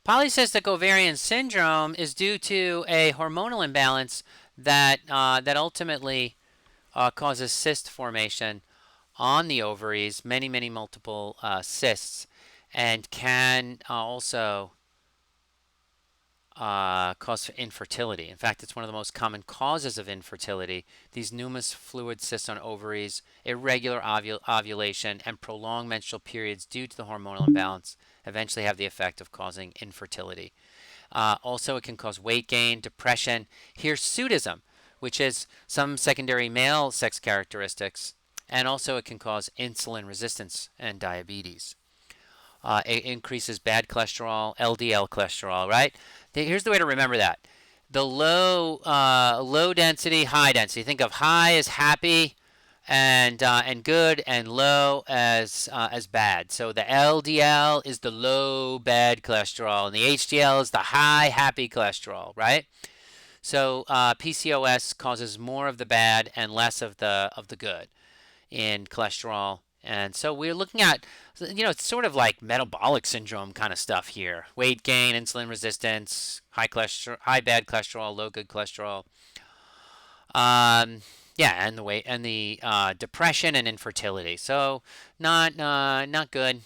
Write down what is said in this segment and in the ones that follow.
Polycystic ovarian syndrome is due to a hormonal imbalance that ultimately causes cyst formation on the ovaries, many multiple cysts, and can also cause infertility. In fact, it's one of the most common causes of infertility. These numerous fluid cysts on ovaries, irregular ovulation, and prolonged menstrual periods due to the hormonal imbalance eventually have the effect of causing infertility. Also, it can cause weight gain, depression, hirsutism, which is some secondary male sex characteristics, and also it can cause insulin resistance and diabetes. It increases bad cholesterol, LDL cholesterol, right? Here's the way to remember that. The low density, high density. Think of high as happy and good, and low as bad. So the LDL is the low bad cholesterol, and the HDL is the high happy cholesterol, right? So PCOS causes more of the bad and less of the good in cholesterol. And so we're looking at, it's sort of like metabolic syndrome kind of stuff here. Weight gain, insulin resistance, high cholesterol, high bad cholesterol, low good cholesterol. Yeah, and the weight and the depression and infertility. So not good.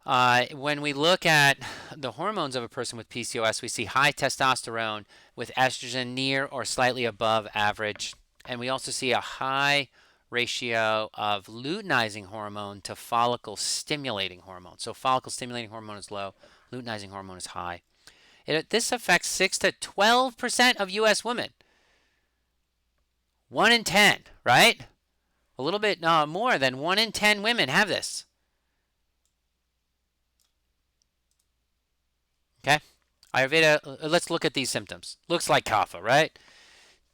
When we look at the hormones of a person with PCOS, we see high testosterone with estrogen near or slightly above average, and we also see a high ratio of luteinizing hormone to follicle stimulating hormone. So follicle stimulating hormone is low, luteinizing hormone is high. This affects 6 to 12% of U.S. women. 1 in 10, right? A little bit more than 1 in 10 women have this. Okay? Ayurveda, let's look at these symptoms. Looks like kapha, right?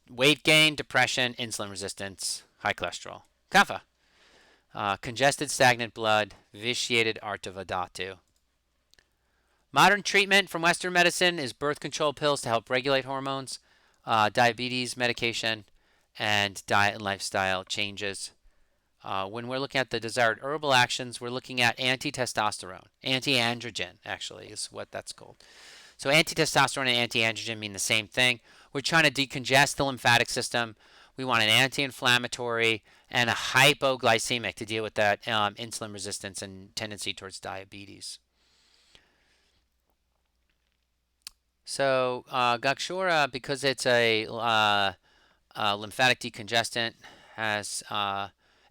Weight gain, depression, insulin resistance, high cholesterol. Kapha. Congested stagnant blood, vitiated artavadatu. Modern treatment from Western medicine is birth control pills to help regulate hormones, diabetes medication, and diet and lifestyle changes. When we're looking at the desired herbal actions, we're looking at anti-testosterone. Anti-androgen, actually, is what that's called. So anti-testosterone and anti-androgen mean the same thing. We're trying to decongest the lymphatic system. We want an anti-inflammatory and a hypoglycemic to deal with that insulin resistance and tendency towards diabetes. So Gokshura, because it's a lymphatic decongestant, has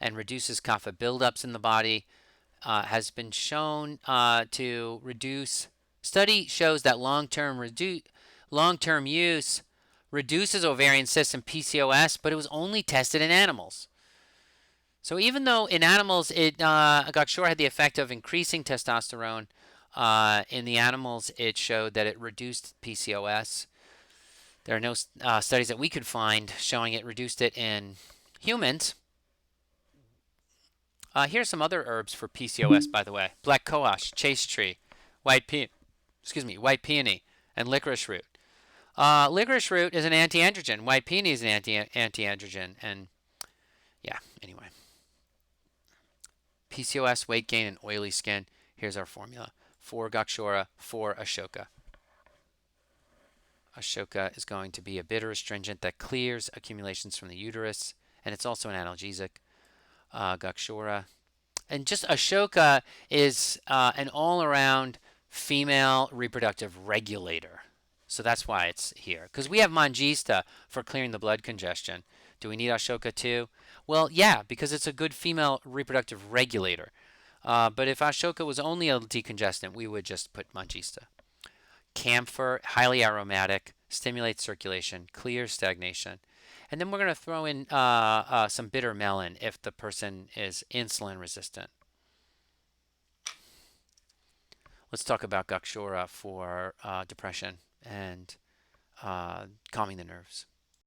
and reduces kapha buildups in the body, has been shown to reduce. Study shows that long-term use reduces ovarian cysts and PCOS, but it was only tested in animals. So even though in animals Gokshura had the effect of increasing testosterone, in the animals it showed that it reduced PCOS. There are no studies that we could find showing it reduced it in humans. Here's some other herbs for PCOS, by the way: black cohosh, chaste tree, white peony, and licorice root. Licorice root is an anti-androgen. White peony is an anti-androgen, and yeah. Anyway, PCOS, weight gain, and oily skin. Here's our formula for Gokshura for Ashoka. Ashoka is going to be a bitter astringent that clears accumulations from the uterus, and it's also an analgesic. Gokshura. And just Ashoka is an all-around female reproductive regulator. So that's why it's here. Because we have Manjista for clearing the blood congestion. Do we need Ashoka too? Well, yeah, because it's a good female reproductive regulator. But if Ashoka was only a decongestant, we would just put Manjista. Camphor, highly aromatic, stimulates circulation, clears stagnation. And then we're going to throw in some bitter melon if the person is insulin resistant. Let's talk about Gokshura for depression and calming the nerves.